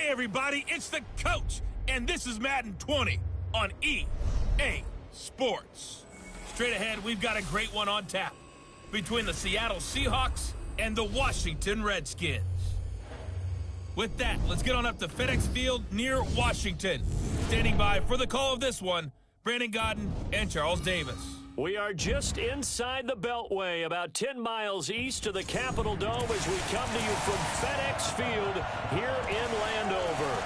everybody, it's the coach, and this is Madden 20 on EA Sports. Straight ahead, we've got a great one on tap between the Seattle Seahawks and the Washington Redskins. With that, let's get on up to FedEx Field near Washington. Standing by for the call of this one, Brandon Godden and Charles Davis. We are just inside the Beltway, about 10 miles east of the Capitol Dome as we come to you from FedEx Field here in Landover.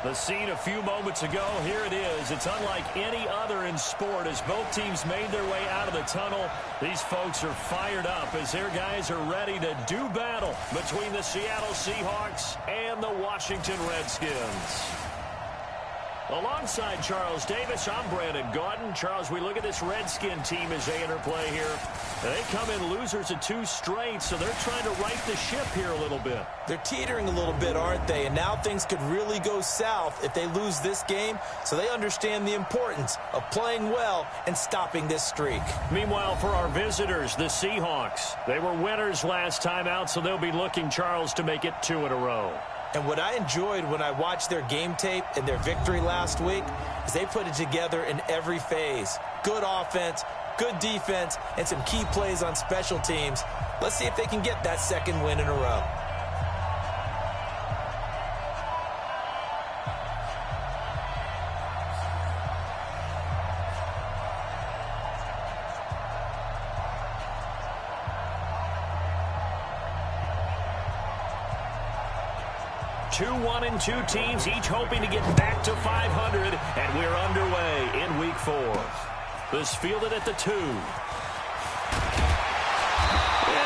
The scene a few moments ago, here it is. It's unlike any other in sport as both teams made their way out of the tunnel. These folks are fired up as their guys are ready to do battle between the Seattle Seahawks and the Washington Redskins. Alongside Charles Davis, I'm Brandon Godden. Charles, we look at this Redskin team as they interplay here. They come in losers of 2 straight, so they're trying to right the ship here a little bit. They're teetering a little bit, aren't they? And now things could really go south if they lose this game, so they understand the importance of playing well and stopping this streak. Meanwhile, for our visitors, the Seahawks, they were winners last time out, so they'll be looking, Charles, to make it 2 in a row. And what I enjoyed when I watched their game tape and their victory last week is they put it together in every phase. Good offense, good defense, and some key plays on special teams. Let's see if they can get that 2nd win in a row. Two 1-2 teams, each hoping to get back to 500, and we're underway in Week 4. This fielded at the 2. And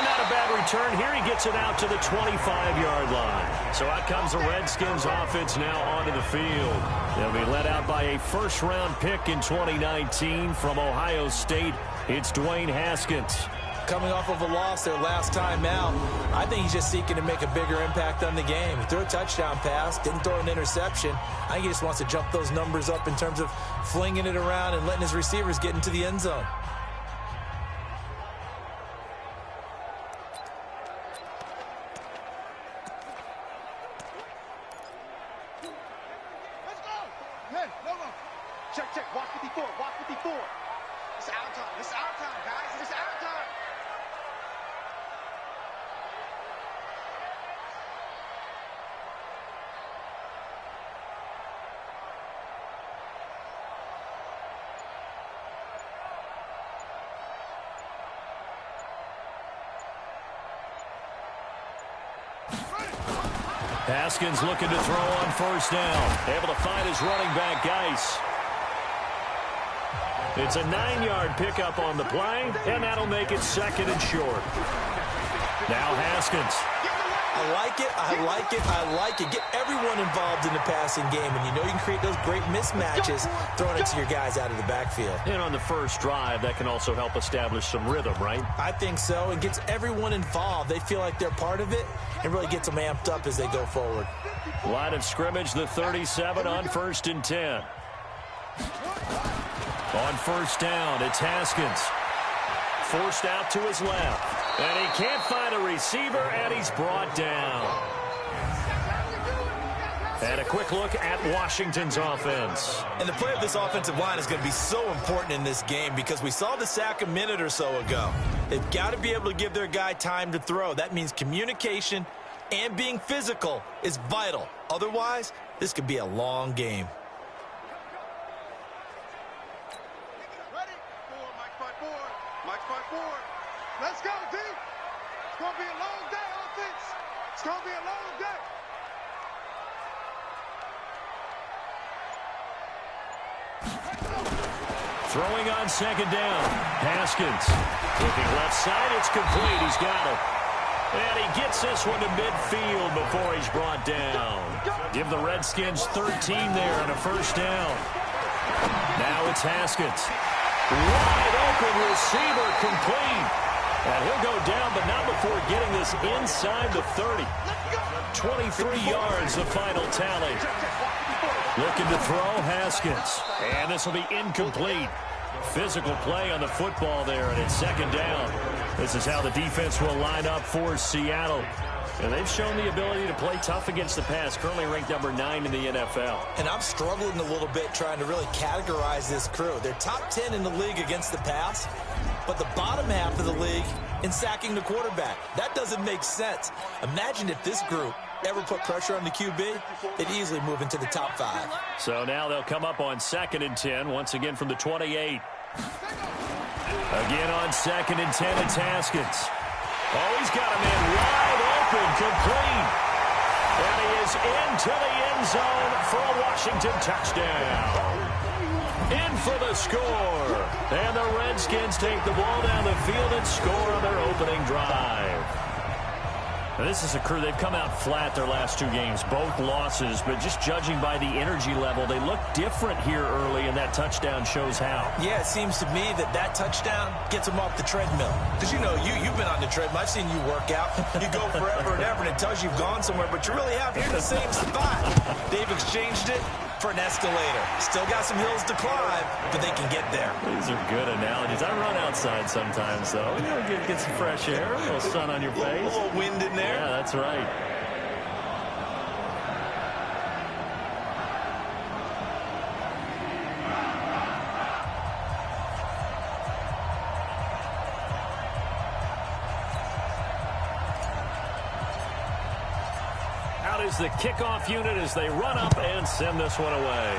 not a bad return here. He gets it out to the 25-yard line. So out comes the Redskins offense now onto the field. They'll be led out by a first-round pick in 2019 from Ohio State. It's Dwayne Haskins. Coming off of a loss their last time out, I think he's just seeking to make a bigger impact on the game. He threw a touchdown pass, didn't throw an interception. I think he just wants to jump those numbers up in terms of flinging it around and letting his receivers get into the end zone. Let's go! Hey, no. Check. Watch 54. It's our time. It's our time, guys. It's our time. Haskins looking to throw on first down. Able to find his running back, Geis. It's a 9-yard pickup on the play, and that'll make it 2nd and short. Now Haskins. I like it. Get everyone involved in the passing game, and you know you can create those great mismatches throwing it to your guys out of the backfield. And on the first drive, that can also help establish some rhythm, right? I think so. It gets everyone involved. They feel like they're part of it and really gets them amped up as they go forward. Line of scrimmage, the 37 on 1st and 10. On first down, it's Haskins. Forced out to his left. And he can't find a receiver, and he's brought down. And a quick look at Washington's offense. And the play of this offensive line is going to be so important in this game because we saw the sack a minute or so ago. They've got to be able to give their guy time to throw. That means communication and being physical is vital. Otherwise, this could be a long game. Ready? Mike's 5-4. Let's go, D. It's going to be a long day, offense. It's going to be a long day. Throwing on 2nd down. Haskins. Looking left side. It's complete. He's got it. And he gets this one to midfield before he's brought down. Give the Redskins 13 there on a first down. Now it's Haskins. Wide open receiver complete. And he'll go down, but not before getting this inside the 30. 23 yards, the final tally. Looking to throw, Haskins. And this will be incomplete. Physical play on the football there, and it's 2nd down. This is how the defense will line up for Seattle. And they've shown the ability to play tough against the pass, currently ranked number 9 in the NFL. And I'm struggling a little bit trying to really categorize this crew. They're top 10 in the league against the pass, but the bottom half of the league in sacking the quarterback. That doesn't make sense. Imagine if this group ever put pressure on the QB, they'd easily move into the top 5. So now they'll come up on 2nd and 10, once again from the 28. Again on 2nd and 10, it's Haskins. Oh, he's got a man wide open, complete. And he is into the end zone for a Washington touchdown. In for the score. And the Redskins take the ball down the field and score on their opening drive. Now, this is a crew, they've come out flat their last 2 games, both losses, but just judging by the energy level, they look different here early, and that touchdown shows how. Yeah, it seems to me that touchdown gets them off the treadmill. Because, you know, you've been on the treadmill. I've seen you work out. You go forever and ever, and it tells you you've gone somewhere, but you really have. You're in the same spot. They've exchanged it for an escalator. Still got some hills to climb, but they can get there. These are good analogies. I run outside sometimes, though. You know, get some fresh air, a little sun on your face. A little wind in there. Yeah, that's right. Out is the kickoff unit as they run up and send this one away.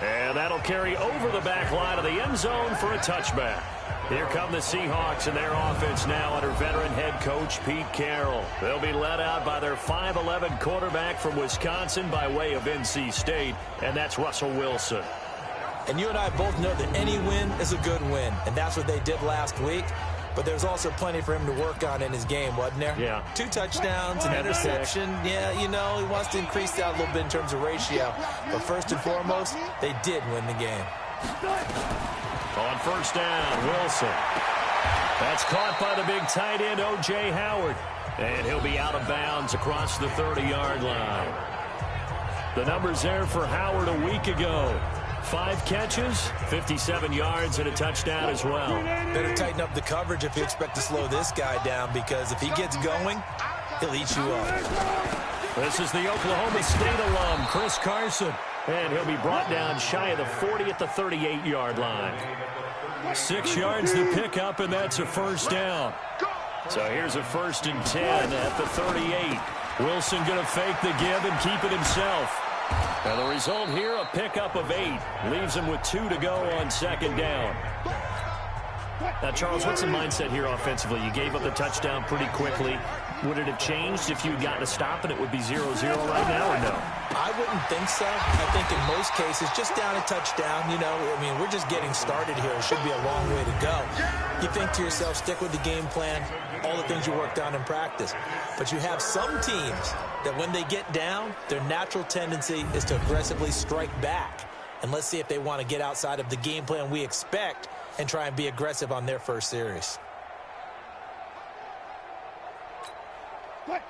And that'll carry over the back line of the end zone for a touchback. Here come the Seahawks and their offense now under veteran head coach Pete Carroll. They'll be led out by their 5'11" quarterback from Wisconsin by way of NC State, and that's Russell Wilson. And you and I both know that any win is a good win, and that's what they did last week. But there's also plenty for him to work on in his game, wasn't there? Yeah. 2 touchdowns, an interception. Yeah, you know, he wants to increase that a little bit in terms of ratio. But first and foremost, they did win the game. On first down, Wilson. That's caught by the big tight end, O.J. Howard. And he'll be out of bounds across the 30-yard line. The numbers there for Howard a week ago. 5 catches, 57 yards, and a touchdown as well. Better tighten up the coverage if you expect to slow this guy down, because if he gets going, he'll eat you up. This is the Oklahoma State alum, Chris Carson. And he'll be brought down shy of the 40 at the 38-yard line. 6 yards to pick up, and that's a first down. So here's a 1st and 10 at the 38. Wilson going to fake the give and keep it himself. Now the result here, a pickup of 8. Leaves him with 2 to go on 2nd down. Now, Charles, what's the mindset here offensively? You gave up the touchdown pretty quickly. Would it have changed if you had gotten a stop and it would be 0-0 right now, or no? I wouldn't think so. I think in most cases, just down a touchdown, you know, I mean, we're just getting started here. It should be a long way to go. You think to yourself, stick with the game plan, all the things you worked on in practice. But you have some teams that when they get down, their natural tendency is to aggressively strike back. And let's see if they want to get outside of the game plan we expect and try and be aggressive on their first series.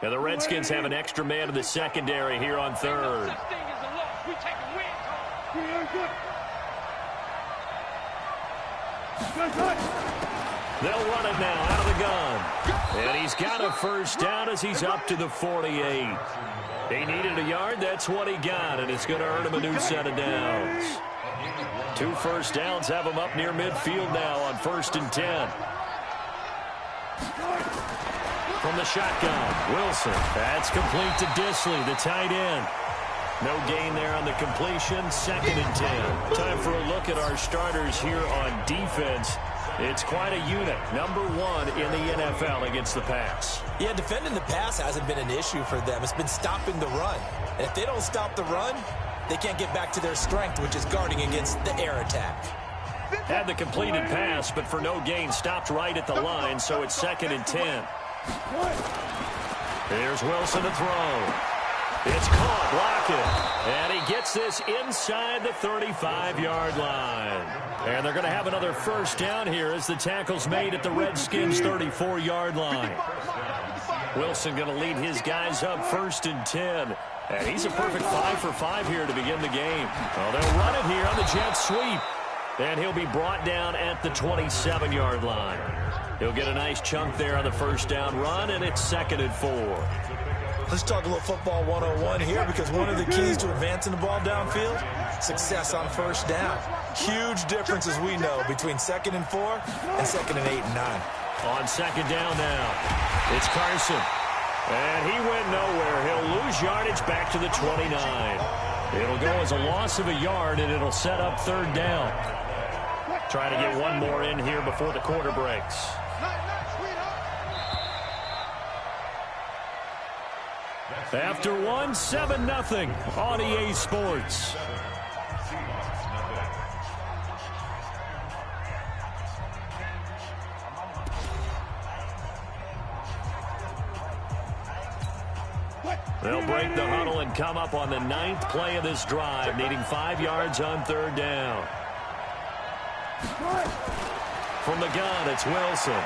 Now the Redskins have an extra man in the secondary here on 3rd. They'll run it now out of the gun. And he's got a first down as he's up to the 48. He needed a yard. That's what he got, and it's going to earn him a new set of downs. 2 first downs have him up near midfield now on 1st and 10. From the shotgun, Wilson. That's complete to Disley, the tight end. No gain there on the completion. 2nd and 10. Time for a look at our starters here on defense. It's quite a unit. Number 1 in the NFL against the pass. Yeah, defending the pass hasn't been an issue for them. It's been stopping the run. And if they don't stop the run, they can't get back to their strength, which is guarding against the air attack. Had the completed pass, but for no gain, stopped right at the line, so it's 2nd and 10. Here's Wilson to throw. It's caught, Lockett. And he gets this inside the 35-yard line. And they're going to have another first down here as the tackle's made at the Redskins' 34-yard line. Wilson going to lead his guys up 1st and 10. And he's a perfect 5 for 5 here to begin the game. Well, they'll run it here on the jet sweep. And he'll be brought down at the 27-yard line. He'll get a nice chunk there on the first down run, and it's 2nd and 4. Let's talk a little football 101 here, because one of the keys to advancing the ball downfield, success on first down. Huge difference, as we know, between 2nd and 4 and 2nd and 8 and 9. On 2nd down now, it's Carson. And he went nowhere. He'll lose yardage back to the 29. It'll go as a loss of a yard, and it'll set up 3rd down. Trying to get one more in here before the quarter breaks. After one, 7-0 on EA Sports. They'll break the huddle and come up on the 9th play of this drive, needing 5 yards on 3rd down. From the gun, it's Wilson.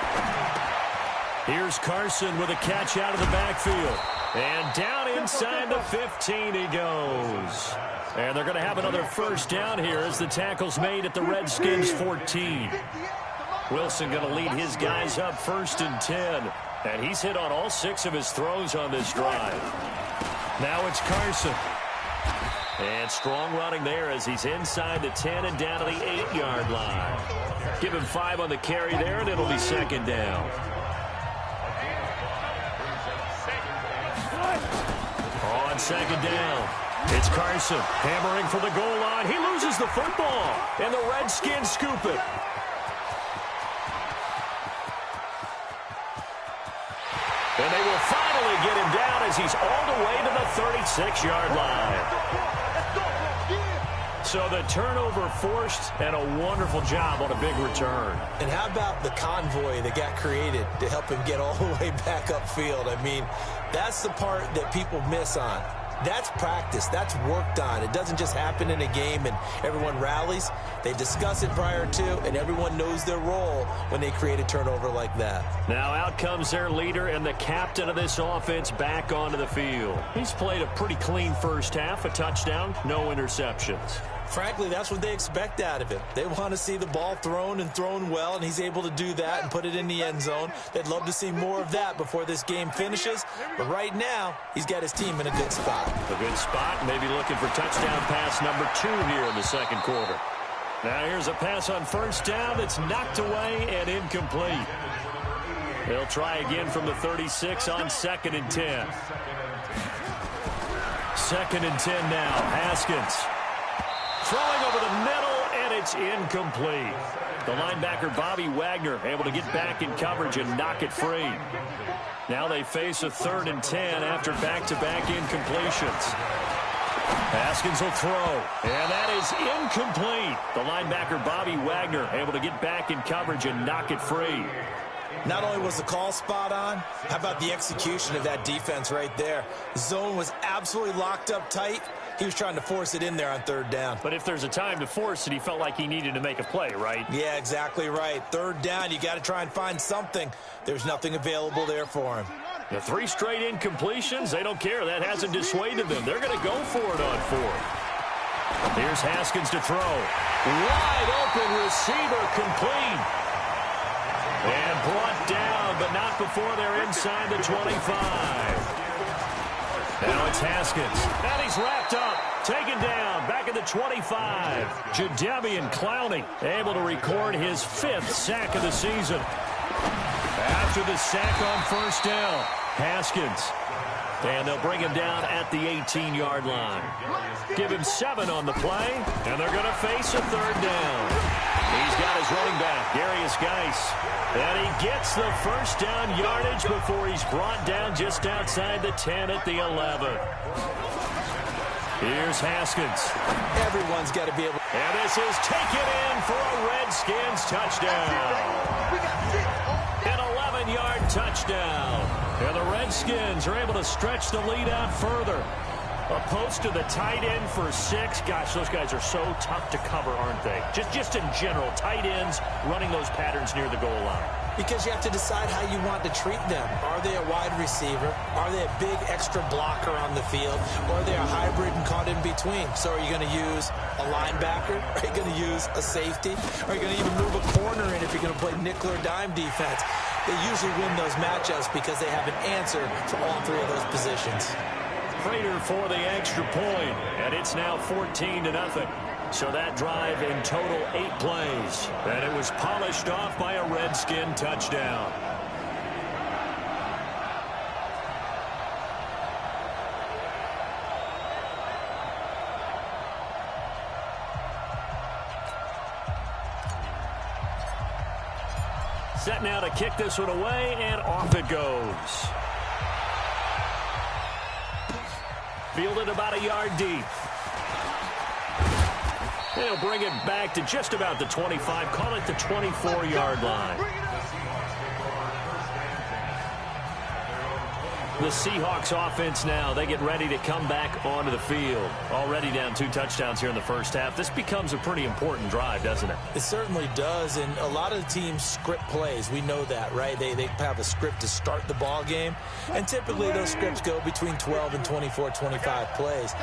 Here's Carson with a catch out of the backfield. And down inside the 15 he goes. And they're going to have another first down here as the tackle's made at the Redskins 14. Wilson going to lead his guys up 1st and 10. And he's hit on all 6 of his throws on this drive. Now it's Carson. And strong running there as he's inside the 10 and down to the 8-yard line. Give him 5 on the carry there, and it'll be 2nd down. On 2nd down, it's Carson hammering for the goal line. He loses the football, and the Redskins scoop it. And they will finally get him down as he's all the way to the 36-yard line. So the turnover forced, and a wonderful job on a big return. And how about the convoy that got created to help him get all the way back upfield? I mean, that's the part that people miss on. That's practice. That's worked on. It doesn't just happen in a game and everyone rallies. They discuss it prior to, and everyone knows their role when they create a turnover like that. Now out comes their leader and the captain of this offense back onto the field. He's played a pretty clean first half, a touchdown, no interceptions. Frankly, that's what they expect out of him. They want to see the ball thrown and thrown well, and he's able to do that and put it in the end zone. They'd love to see more of that before this game finishes. But right now, he's got his team in a good spot. A good spot, maybe looking for touchdown pass number 2 here in the 2nd quarter. Now here's a pass on first down that's knocked away and incomplete. They'll try again from the 36 on 2nd and 10. 2nd and 10 now, Haskins. Throwing over the middle, and it's incomplete. The linebacker, Bobby Wagner, able to get back in coverage and knock it free. Now they face a 3rd and 10 after back-to-back incompletions. Haskins will throw, and that is incomplete. The linebacker, Bobby Wagner, able to get back in coverage and knock it free. Not only was the call spot on, how about the execution of that defense right there? The zone was absolutely locked up tight. He was trying to force it in there on 3rd down. But if there's a time to force it, he felt like he needed to make a play, right? Yeah, exactly right. 3rd down, you got to try and find something. There's nothing available there for him. The 3 straight incompletions, they don't care. That hasn't dissuaded them. They're going to go for it on 4th. Here's Haskins to throw. Wide open receiver, complete. And brought down, but not before they're inside the 25. Now it's Haskins. And he's wrapped up. Taken down. Back at the 25. Jadeveon Clowney able to record his 5th sack of the season. After the sack on first down, Haskins. And they'll bring him down at the 18-yard line. Give him 7 on the play, and they're going to face a 3rd down. He's got his running back, Darius Geis. And he gets the first down yardage before he's brought down just outside the 10 at the 11. Here's Haskins. Everyone's got to be able. And this is taken in for a Redskins touchdown. An 11-yard touchdown. And the Redskins are able to stretch the lead out further. A post to the tight end for 6. Gosh, those guys are so tough to cover, aren't they? Just in general, tight ends running those patterns near the goal line. because you have to decide how you want to treat them. Are they a wide receiver? Are they a big extra blocker on the field? Or are they a hybrid and caught in between? So are you going to use a linebacker? Are you going to use a safety? Are you going to even move a corner in if you're going to play nickel or dime defense? They usually win those matchups because they have an answer for all three of those positions. Prater for the extra point, and it's now 14-0. So that drive in total 8 plays, and it was polished off by a Redskin touchdown. Set now to kick this one away, and off it goes. Fielded about a yard deep. They'll bring it back to just about the 25. Call it the 24-yard line. The Seahawks offense now, they get ready to come back onto the field. Already down 2 touchdowns here in the first half. This becomes a pretty important drive, doesn't it? It certainly does, and a lot of the teams script plays. We know that, right? They have a script to start the ball game, and typically those scripts go between 12 and 24, 25 plays.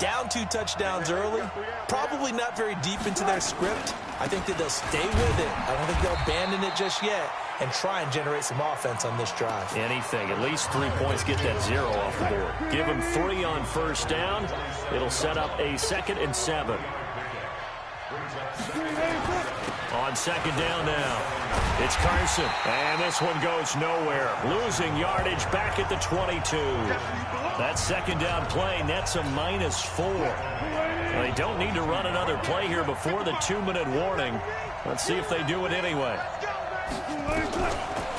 Down 2 touchdowns early, probably not very deep into their script. I think that they'll stay with it. I don't think they'll abandon it just yet and try and generate some offense on this drive. Anything. At least 3 points. Get that 0 off the board. Give them 3 on first down. It'll set up a 2nd and 7. On second down now, it's Carson. And this one goes nowhere. Losing yardage back at the 22. That second down play nets a -4. They don't need to run another play here before the 2-minute warning. Let's see if they do it anyway.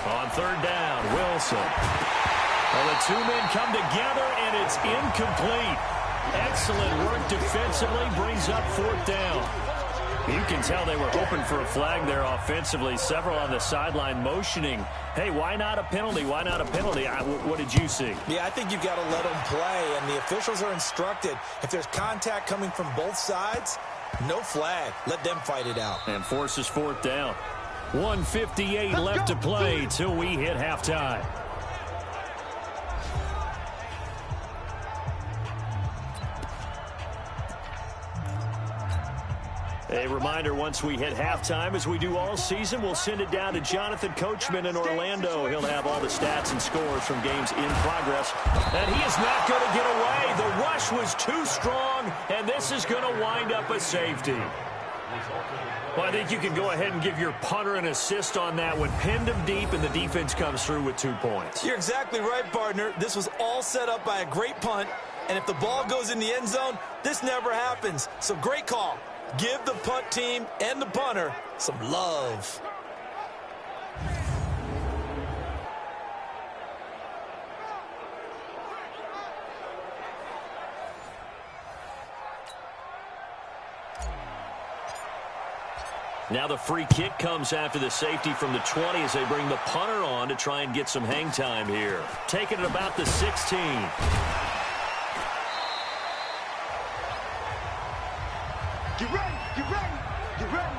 On third down, Wilson. Well, the 2 men come together, and it's incomplete. Excellent work defensively, brings up 4th down. You can tell they were hoping for a flag there offensively. Several on the sideline motioning, hey, why not a penalty? Why not a penalty? What did you see? Yeah, I think you've got to let them play, and the officials are instructed. If there's contact coming from both sides, no flag. Let them fight it out. And forces 4th down. 1:58 left to play till we hit halftime. A reminder, once we hit halftime, as we do all season, we'll send it down to Jonathan Coachman in Orlando. He'll have all the stats and scores from games in progress. And he is not going to get away. The rush was too strong, and this is going to wind up a safety. Well, I think you can go ahead and give your punter an assist on that one. Pinned him deep, and the defense comes through with 2 points. You're exactly right, partner. This was all set up by a great punt, and if the ball goes in the end zone, this never happens. So great call. Give the punt team and the punter some love. Now the free kick comes after the safety from the 20 as they bring the punter on to try and get some hang time here. Taking it about the 16. Get ready, get ready, get ready.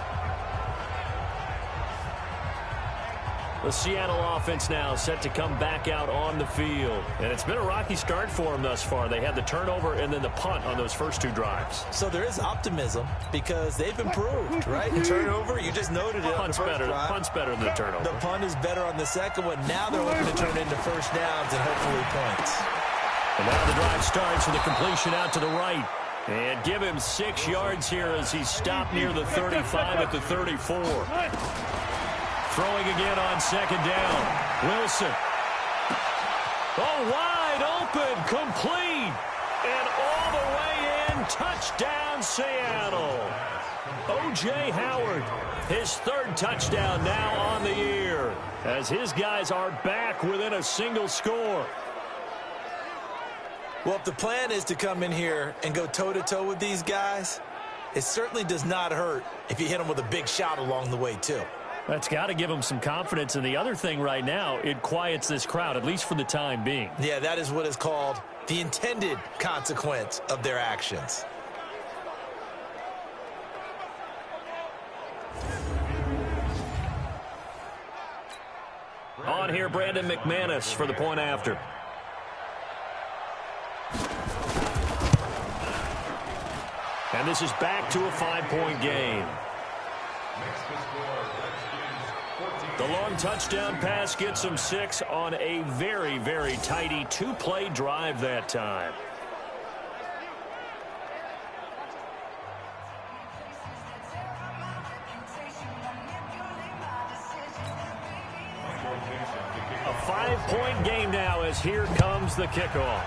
The Seattle offense now set to come back out on the field. And it's been a rocky start for them thus far. They had the turnover and then the punt on those first 2 drives. So there is optimism because they've improved, right? The turnover, you just noted it. Punt's better than the turnover. The punt is better on the second one. Now they're looking to turn into first downs and hopefully points. And now the drive starts with a completion out to the right. And give him 6 yards here as he stopped near the 35 at the 34. Throwing again on second down. Wilson. Oh, wide open, complete. And all the way in, touchdown Seattle. O.J. Howard, his 3rd touchdown now on the year, as his guys are back within a single score. Well, if the plan is to come in here and go toe-to-toe with these guys, it certainly does not hurt if you hit them with a big shot along the way, too. That's got to give them some confidence. And the other thing right now, it quiets this crowd, at least for the time being. Yeah, that is what is called the intended consequence of their actions. on here, Brandon McManus for the point after. And this is back to a 5-point game. The long touchdown pass gets them 6 on a very, very tidy 2-play drive that time. A 5-point game now as here comes the kickoff.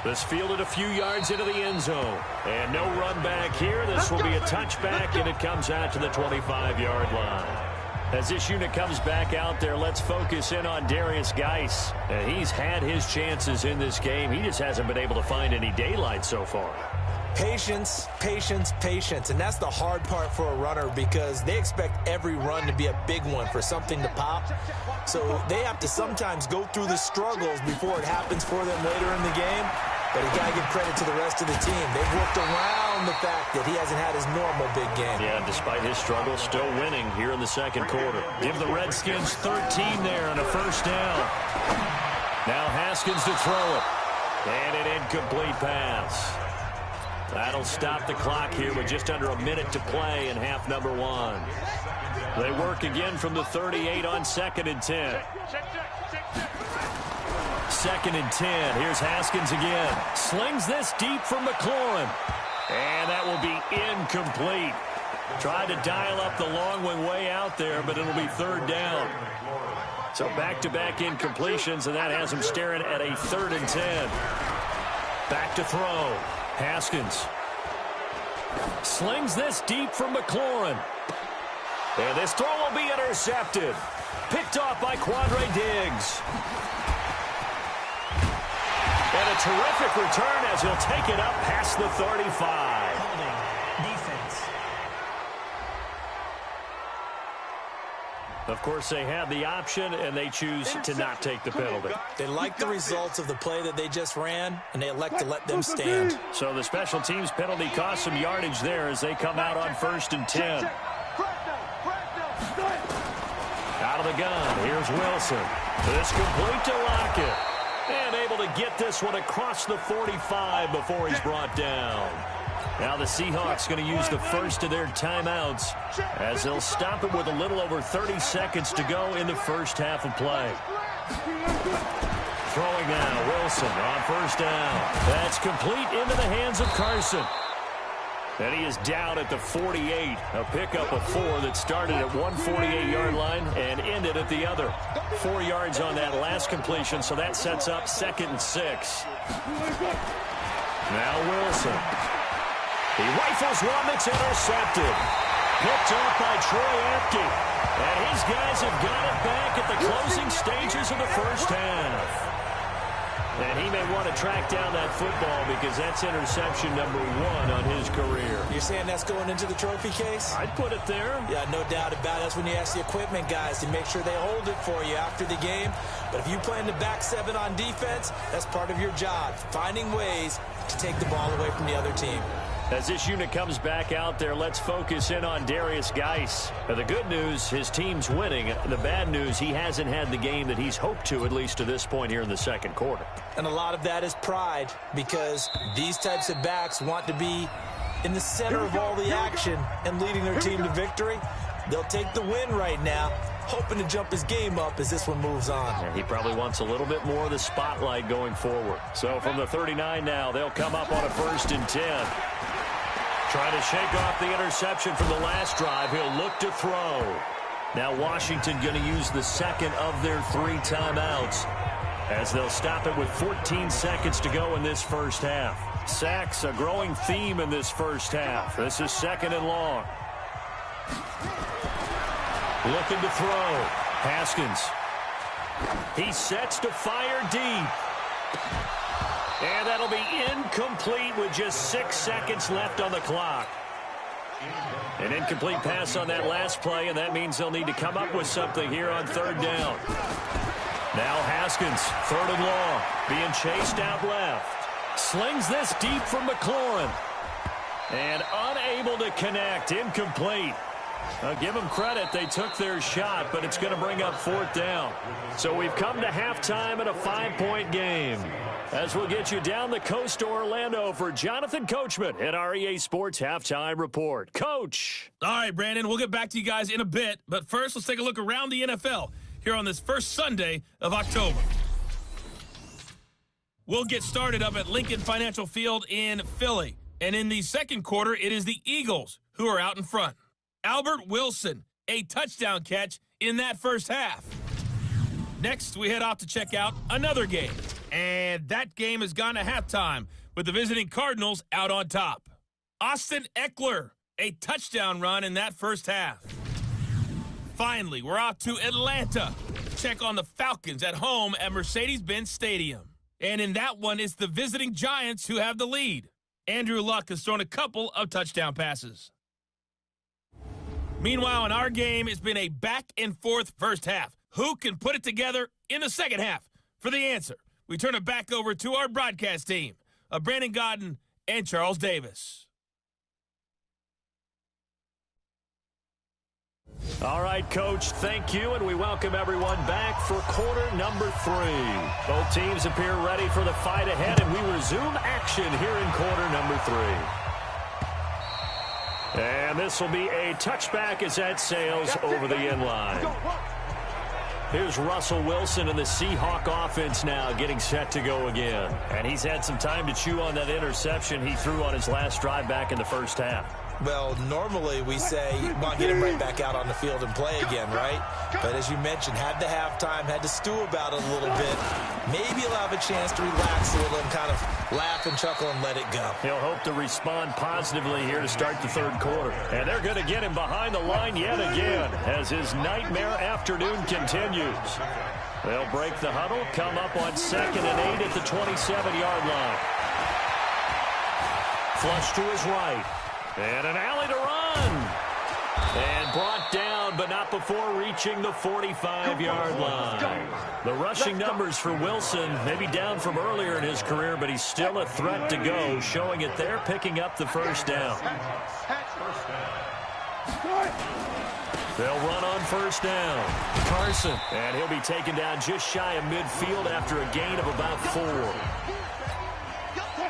This fielded a few yards into the end zone. And no run back here. This will be a touchback, and it comes out to the 25-yard line. As this unit comes back out there, let's focus in on Darius Geis. And he's had his chances in this game. He just hasn't been able to find any daylight so far. Patience, patience, patience. And that's the hard part for a runner because they expect every run to be a big one for something to pop. So they have to sometimes go through the struggles before it happens for them later in the game. But you got to give credit to the rest of the team. They've worked around the fact that he hasn't had his normal big game. Yeah, despite his struggles, still winning here in the second quarter. Give the Redskins 13 there on a first down. Now Haskins to throw it. And an incomplete pass. That'll stop the clock here with just under a minute to play in half number 1. They work again from the 38 on 2nd and 10. 2nd and 10. Here's Haskins again. Slings this deep from McLaurin. And that will be incomplete. Tried to dial up the long one way out there, but it'll be 3rd down. So back-to-back incompletions, and that has him staring at a 3rd and 10. Back to throw. Haskins slings this deep from McLaurin. And this throw will be intercepted. Picked off by Quandre Diggs. And a terrific return as he'll take it up past the 35. Holding defense. Of course, they have the option, and they choose to not take the penalty. They like the results of the play that they just ran, and they elect to let them stand. So the special teams penalty cost some yardage there as they come out on 1st and 10. Out of the gun, here's Wilson. This complete to Lockett. And able to get this one across the 45 before he's brought down. Now the Seahawks going to use the first of their timeouts as they'll stop it with a little over 30 seconds to go in the first half of play. Throwing now, Wilson on 1st down. That's complete into the hands of Carson. And he is down at the 48. A pickup of 4 that started at one 48-yard line and ended at the other. 4 yards on that last completion, so that sets up 2nd and 6. Now Wilson. He rifles one that's intercepted. Picked off by Troy Apke. And his guys have got it back at the closing stages of the first half. And he may want to track down that football because that's interception number 1 on his career. You're saying that's going into the trophy case? I'd put it there. Yeah, no doubt about it. That's when you ask the equipment guys to make sure they hold it for you after the game. But if you play in the back 7 on defense, that's part of your job, finding ways to take the ball away from the other team. As this unit comes back out there, let's focus in on Darius Geis. The good news, his team's winning. The bad news, he hasn't had the game that he's hoped to, at least to this point here in the second quarter. And a lot of that is pride, because these types of backs want to be in the center of all the action and leading their team to victory. They'll take the win right now, hoping to jump his game up as this one moves on. And he probably wants a little bit more of the spotlight going forward. So from the 39 now, they'll come up on a 1st and 10. Trying to shake off the interception from the last drive. He'll look to throw. Now Washington going to use the second of their 3 timeouts as they'll stop it with 14 seconds to go in this first half. Sacks, a growing theme in this first half. This is 2nd and long. Looking to throw. Haskins. He sets to fire deep. And that'll be incomplete with just 6 seconds left on the clock. An incomplete pass on that last play, and that means they'll need to come up with something here on 3rd down. Now Haskins, 3rd and long, being chased out left. Slings this deep from McLaurin. And unable to connect, incomplete. Give them credit. They took their shot, but it's going to bring up 4th down. So we've come to halftime in a 5-point game. As we'll get you down the coast to Orlando for Jonathan Coachman at our EA Sports Halftime Report. Coach. All right, Brandon, we'll get back to you guys in a bit. But first, let's take a look around the NFL here on this first Sunday of October. We'll get started up at Lincoln Financial Field in Philly. And in the second quarter, it is the Eagles who are out in front. Albert Wilson, a touchdown catch in that first half. Next, we head off to check out another game. And that game has gone to halftime with the visiting Cardinals out on top. Austin Eckler, a touchdown run in that first half. Finally, we're off to Atlanta. Check on the Falcons at home at Mercedes-Benz Stadium. And in that one, it's the visiting Giants who have the lead. Andrew Luck has thrown a couple of touchdown passes. Meanwhile, in our game, it's been a back-and-forth first half. Who can put it together in the second half? For the answer, we turn it back over to our broadcast team of Brandon Godden and Charles Davis. All right, Coach, thank you, and we welcome everyone back for quarter number 3. Both teams appear ready for the fight ahead, and we resume action here in quarter number 3. And this will be a touchback as that sails over the end line. Here's Russell Wilson and the Seahawk offense now getting set to go again. And he's had some time to chew on that interception he threw on his last drive back in the first half. Well, normally we say, you want to get him right back out on the field and play again, right? But as you mentioned, had the halftime, had to stew about it a little bit. Maybe he'll have a chance to relax a little and kind of laugh and chuckle and let it go. He'll hope to respond positively here to start the third quarter. And they're going to get him behind the line yet again as his nightmare afternoon continues. They'll break the huddle, come up on 2nd and 8 at the 27-yard line. Flush to his right. And an alley to run. And brought down, but not before reaching the 45-yard line. The rushing numbers for Wilson may be down from earlier in his career, but he's still a threat to go, showing it there, picking up the first down. They'll run on first down. Carson. And he'll be taken down just shy of midfield after a gain of about 4.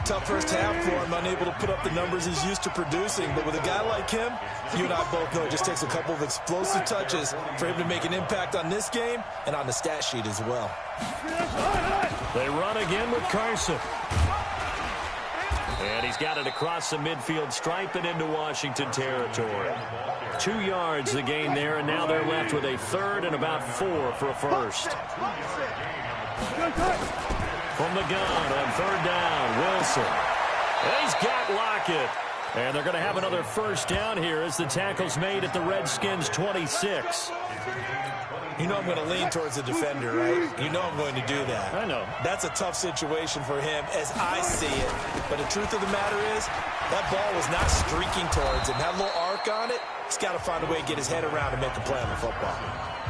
Tough first half for him, unable to put up the numbers he's used to producing. But with a guy like him, you and I both know it just takes a couple of explosive touches for him to make an impact on this game and on the stat sheet as well. They run again with Carson. And he's got it across the midfield stripe and into Washington territory. 2 yards the gain there, and now they're left with a third and about 4 for a first. From the gun on third down, Wilson. And he's got Lockett. And they're going to have another first down here as the tackle's made at the Redskins 26. You know I'm going to lean towards the defender, right? You know I'm going to do that. I know. That's a tough situation for him as I see it. But the truth of the matter is, that ball was not streaking towards him. Had a little arc on it. He's got to find a way to get his head around and make a play on the football.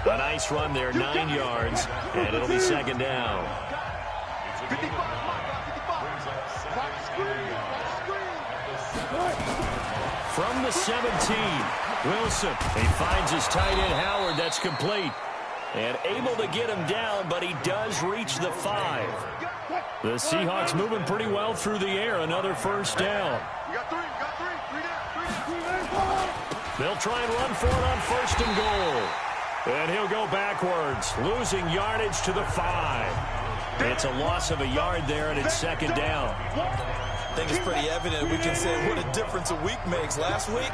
A nice run there, 9 yards, and it'll be second down. From the 17, Wilson. He finds his tight end, Howard. That's complete. And able to get him down, but he does reach the 5. The Seahawks moving pretty well through the air. Another first down. They'll try and run for it on first and goal. And he'll go backwards, losing yardage to the 5. It's a loss of a yard there, and it's second down. I think it's pretty evident. We can say what a difference a week makes. Last week,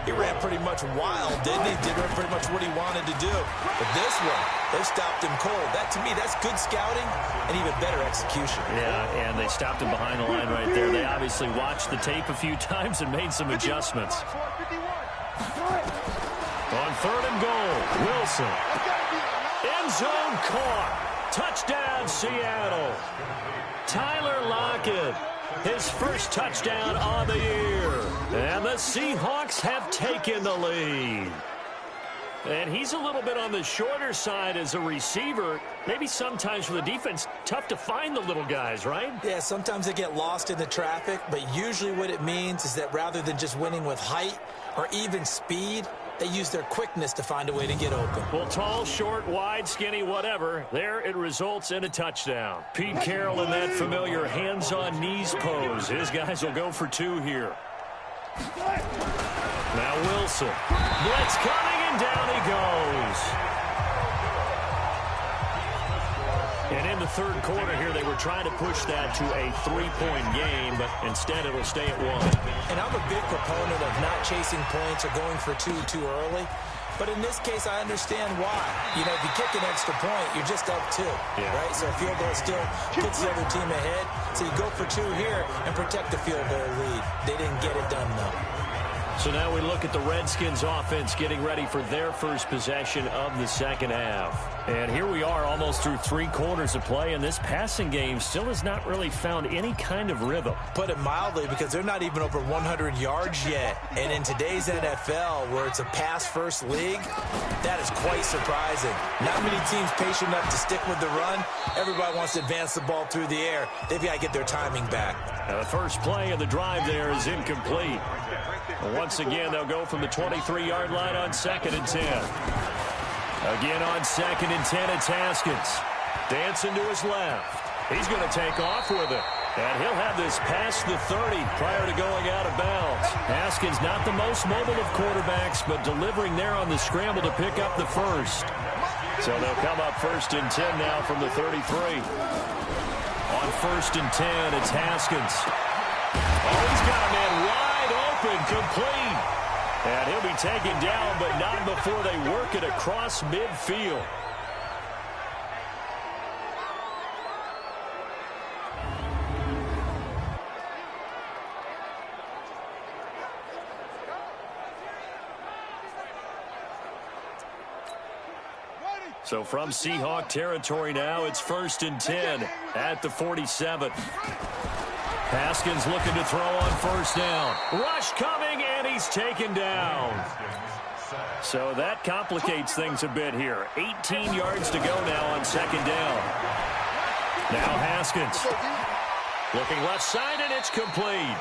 he ran pretty much wild, didn't he? Did pretty much what he wanted to do. But this one, they stopped him cold. That, to me, that's good scouting and even better execution. Yeah, and they stopped him behind the line right there. They obviously watched the tape a few times and made some adjustments. On third and goal, Wilson. End zone caught. Touchdown, Seattle. Tyler Lockett. His first touchdown on the year. And the Seahawks have taken the lead. And he's a little bit on the shorter side as a receiver. Maybe sometimes for the defense, tough to find the little guys, right? Yeah, sometimes they get lost in the traffic, but usually what it means is that rather than just winning with height or even speed, They use their quickness to find a way to get open. Well, tall, short, wide, skinny, whatever. There it results in a touchdown. Pete Carroll in that familiar hands-on-knees pose. His guys will go for 2 here. Now Wilson. Blitz coming, and down he goes. And in the third quarter here, they were trying to push that to a 3-point game, but instead it'll stay at 1. And I'm a big proponent of not chasing points or going for 2 too early. But in this case, I understand why. You know, if you kick an extra point, you're just up 2, right? So a field goal still puts the other team ahead. So you go for 2 here and protect the field goal lead. They didn't get it done, though. So now we look at the Redskins offense getting ready for their first possession of the second half. And here we are almost through 3 quarters of play, and this passing game still has not really found any kind of rhythm. Put it mildly, because they're not even over 100 yards yet. And in today's NFL, where it's a pass-first league, that is quite surprising. Not many teams patient enough to stick with the run. Everybody wants to advance the ball through the air. They've got to get their timing back. Now the first play of the drive there is incomplete. Once again, they'll go from the 23-yard line on 2nd and 10. Again on 2nd and 10, it's Haskins. Dancing to his left. He's going to take off with it. And he'll have this past the 30 prior to going out of bounds. Haskins not the most mobile of quarterbacks, but delivering there on the scramble to pick up the first. So they'll come up 1st and 10 now from the 33. On 1st and 10, it's Haskins. Oh, he's got a man wide open, complete. And he'll be taken down, but not before they work it across midfield. So from Seahawk territory now, it's 1st and 10 at the 47. Haskins looking to throw on 1st down. Rush coming, and he's taken down. So that complicates things a bit here. 18 yards to go now on 2nd down. Now Haskins. Looking left side, and it's complete.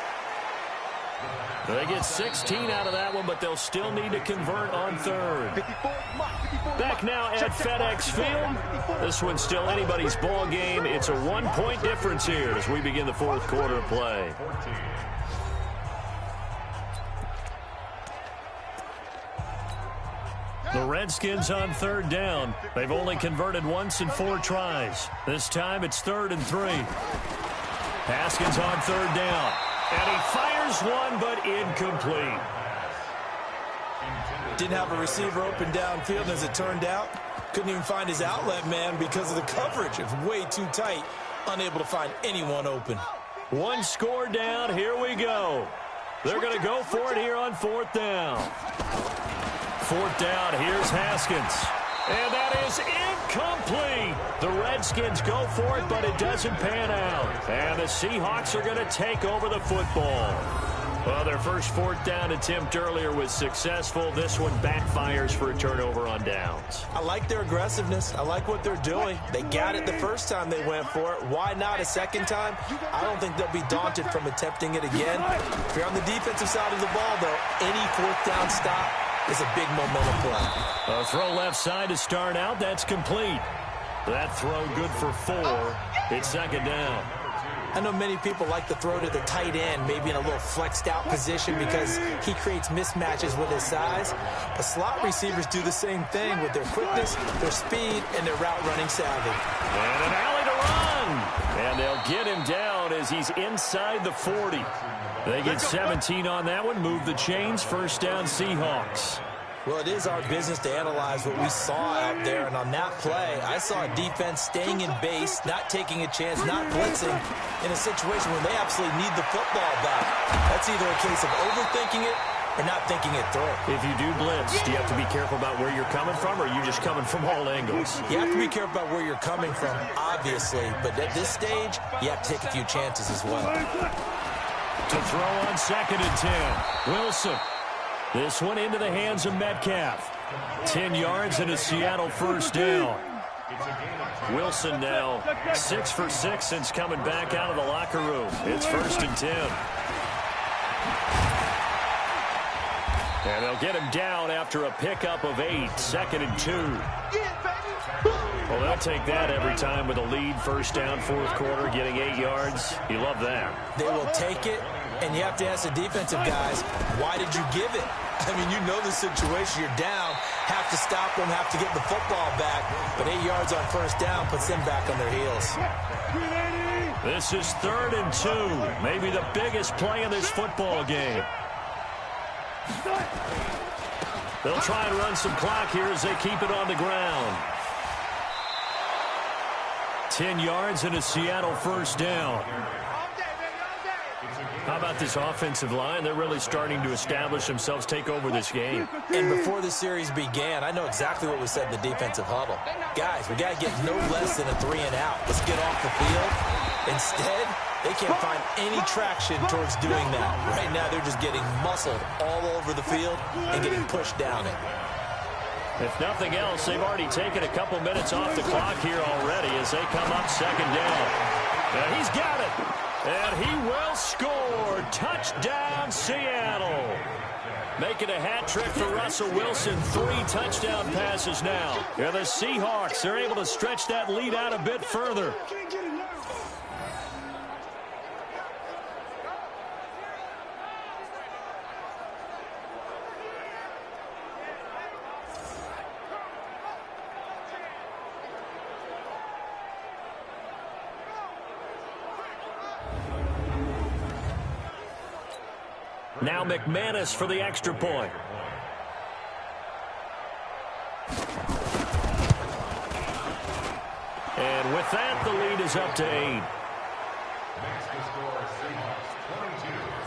They get 16 out of that one, but they'll still need to convert on 3rd. Back now at FedEx Field. This one's still anybody's ball game. It's a 1-point difference here as we begin the 4th quarter of play. The Redskins on 3rd down. They've only converted once in 4 tries. This time it's 3rd and 3. Haskins on 3rd down. And he fires one, but incomplete. Didn't have a receiver open downfield, as it turned out. Couldn't even find his outlet man because of the coverage. It's way too tight. Unable to find anyone open. 1 score down. Here we go. They're going to go for it here on 4th down. 4th down. Here's Haskins. And that is incomplete. The Redskins go for it, but it doesn't pan out. And the Seahawks are going to take over the football. Well, their first 4th down attempt earlier was successful. This one backfires for a turnover on downs. I like their aggressiveness. I like what they're doing. They got it the first time they went for it. Why not a second time? I don't think they'll be daunted from attempting it again. If you're on the defensive side of the ball, though, any 4th down stop is a big momentum play. A throw left side to start out. That's complete. That throw good for 4. It's 2nd down. I know many people like to throw to the tight end, maybe in a little flexed out position because he creates mismatches with his size. But slot receivers do the same thing with their quickness, their speed, and their route running savvy. And an alley to run. And they'll get him down as he's inside the 40. They get 17 on that one. Move the chains. 1st down Seahawks. Well, it is our business to analyze what we saw out there. And on that play, I saw a defense staying in base, not taking a chance, not blitzing in a situation where they absolutely need the football back. That's either a case of overthinking it or not thinking it through. If you do blitz, do you have to be careful about where you're coming from, or are you just coming from all angles? You have to be careful about where you're coming from, obviously. But at this stage, you have to take a few chances as well. To throw on 2nd and 10. Wilson. This one into the hands of Metcalf. 10 yards and a Seattle 1st down. Wilson now 6 for 6 since coming back out of the locker room. It's 1st and 10. And they'll get him down after a pickup of 8, 2nd and 2. Well, they'll take that every time with a lead, first down, fourth quarter, getting 8 yards. You love that. They will take it, and you have to ask the defensive guys, why did you give it? I mean, you know the situation. You're down, have to stop them, have to get the football back. But 8 yards on first down puts them back on their heels. This is 3rd and 2, maybe the biggest play in this football game. They'll try and run some clock here as they keep it on the ground. 10 yards and a Seattle first down. How about this offensive line? They're really starting to establish themselves, take over this game. And before the series began, I know exactly what was said in the defensive huddle. Guys, we got to get no less than a 3 and out. Let's get off the field. Instead, they can't find any traction towards doing that. Right now, they're just getting muscled all over the field and getting pushed down it. If nothing else, they've already taken a couple minutes off the clock here already as they come up 2nd down. Now he's got it. And he will score. Touchdown, Seattle. Making a hat trick for Russell Wilson. 3 touchdown passes now. Yeah, the Seahawks, they're able to stretch that lead out a bit further. Now McManus for the extra point. And with that, the lead is up to 8.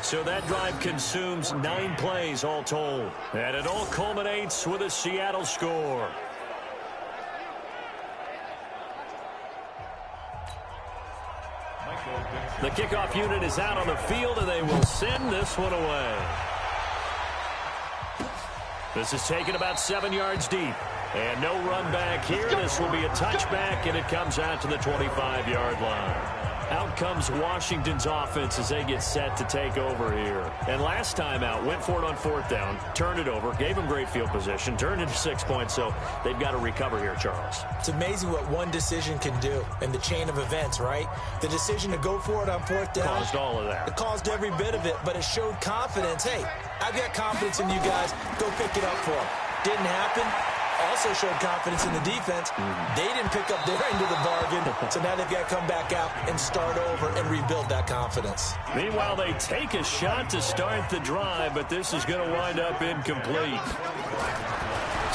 So that drive consumes 9 plays all told. And it all culminates with a Seattle score. The kickoff unit is out on the field, and they will send this one away. This is taken about 7 yards deep. And no run back here. This will be a touchback, and it comes out to the 25-yard line. Out comes Washington's offense as they get set to take over here. And last time out, went for it on 4th down, turned it over, gave them great field position, turned into 6 points, so they've got to recover here, Charles. It's amazing what one decision can do in the chain of events, right? The decision to go for it on 4th down. Caused all of that. It caused every bit of it, but it showed confidence. Hey, I've got confidence in you guys. Go pick it up for them. Didn't happen. Also showed confidence in the defense. They didn't pick up their end of the bargain, so now they've got to come back out and start over and rebuild that confidence. Meanwhile, they take a shot to start the drive, but this is going to wind up incomplete.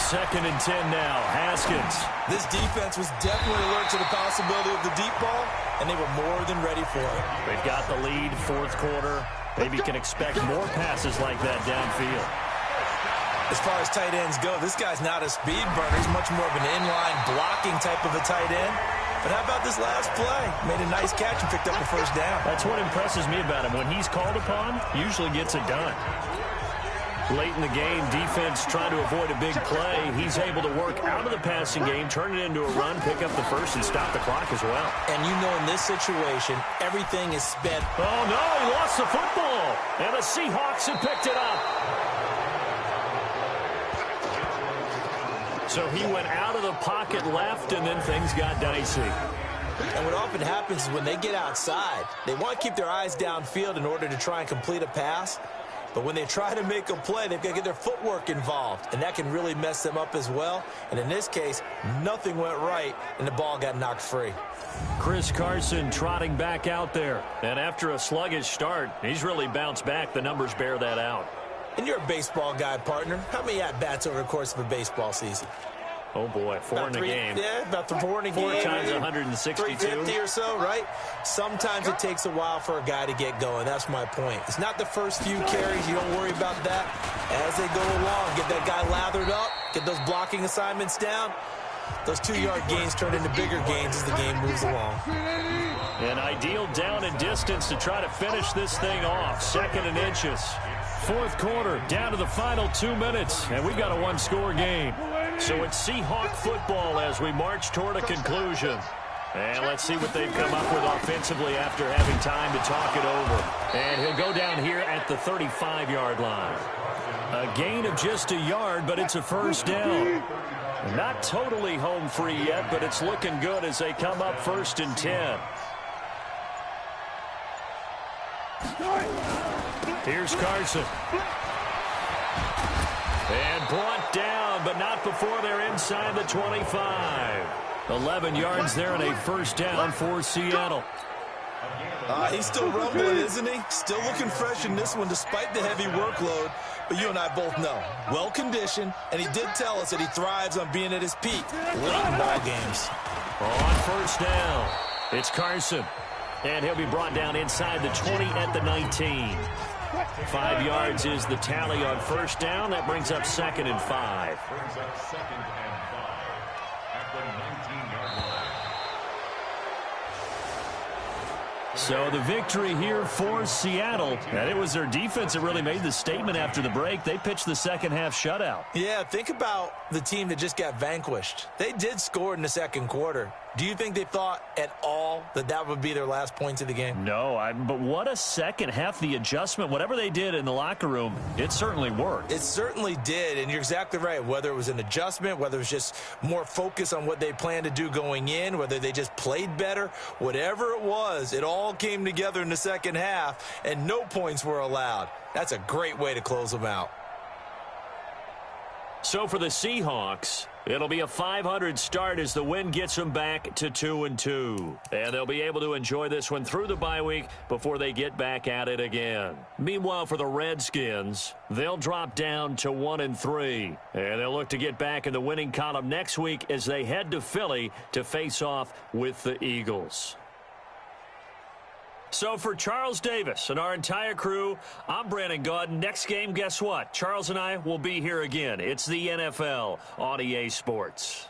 2nd and 10 now. Haskins. This defense was definitely alert to the possibility of the deep ball, and they were more than ready for it. They've got the lead, 4th quarter. Maybe can expect more passes like that downfield. As far as tight ends go, this guy's not a speed burner. He's much more of an inline blocking type of a tight end. But how about this last play? Made a nice catch and picked up the first down. That's what impresses me about him. When he's called upon, usually gets it done. Late in the game, defense trying to avoid a big play. He's able to work out of the passing game, turn it into a run, pick up the first, and stop the clock as well. And you know in this situation, everything is spent. Oh, no, he lost the football. And the Seahawks have picked it up. So he went out of the pocket left, and then things got dicey. And what often happens is when they get outside, they want to keep their eyes downfield in order to try and complete a pass. But when they try to make a play, they've got to get their footwork involved, and that can really mess them up as well. And in this case, nothing went right, and the ball got knocked free. Chris Carson trotting back out there. And after a sluggish start, he's really bounced back. The numbers bear that out. And you're a baseball guy, partner. How many at-bats over the course of a baseball season? Oh, boy, 4 in a game. Yeah, about 4 in a game. 4 times 162. 350 or so, right? Sometimes it takes a while for a guy to get going. That's my point. It's not the first few carries. You don't worry about that. As they go along, get that guy lathered up, get those blocking assignments down. Those 2-yard gains turn into bigger gains as the game moves along. An ideal down and distance to try to finish this thing off. 2nd and inches. 4th quarter, down to the final 2 minutes, and we've got a 1-score game. So it's Seahawk football as we march toward a conclusion. And let's see what they've come up with offensively after having time to talk it over. And he'll go down here at the 35-yard line. A gain of just a yard, but it's a first down. Not totally home free yet, but it's looking good as they come up 1st and 10. Here's Carson. And brought down, but not before they're inside the 25. 11 yards there and a first down for Seattle. He's still rumbling, isn't he? Still looking fresh in this one despite the heavy workload. But you and I both know, well-conditioned, and he did tell us that he thrives on being at his peak late in ball games. On first down, it's Carson. And he'll be brought down inside the 20 at the 19. 5 yards is the tally on first down. That brings up 2nd and 5. So the victory here for Seattle. And it was their defense that really made the statement after the break. They pitched the second half shutout. Yeah, think about the team that just got vanquished. They did score in the second quarter. Do you think they thought at all that that would be their last points of the game? No, but what a second half. The adjustment, whatever they did in the locker room, it certainly worked. It certainly did, and you're exactly right. Whether it was an adjustment, whether it was just more focus on what they planned to do going in, whether they just played better, whatever it was, it all came together in the second half, and no points were allowed. That's a great way to close them out. So for the Seahawks, it'll be a .500 start as the win gets them back to 2-2. And they'll be able to enjoy this one through the bye week before they get back at it again. Meanwhile, for the Redskins, they'll drop down to 1-3. And they'll look to get back in the winning column next week as they head to Philly to face off with the Eagles. So for Charles Davis and our entire crew, I'm Brandon Gaudin. Next game, guess what? Charles and I will be here again. It's the NFL on EA Sports.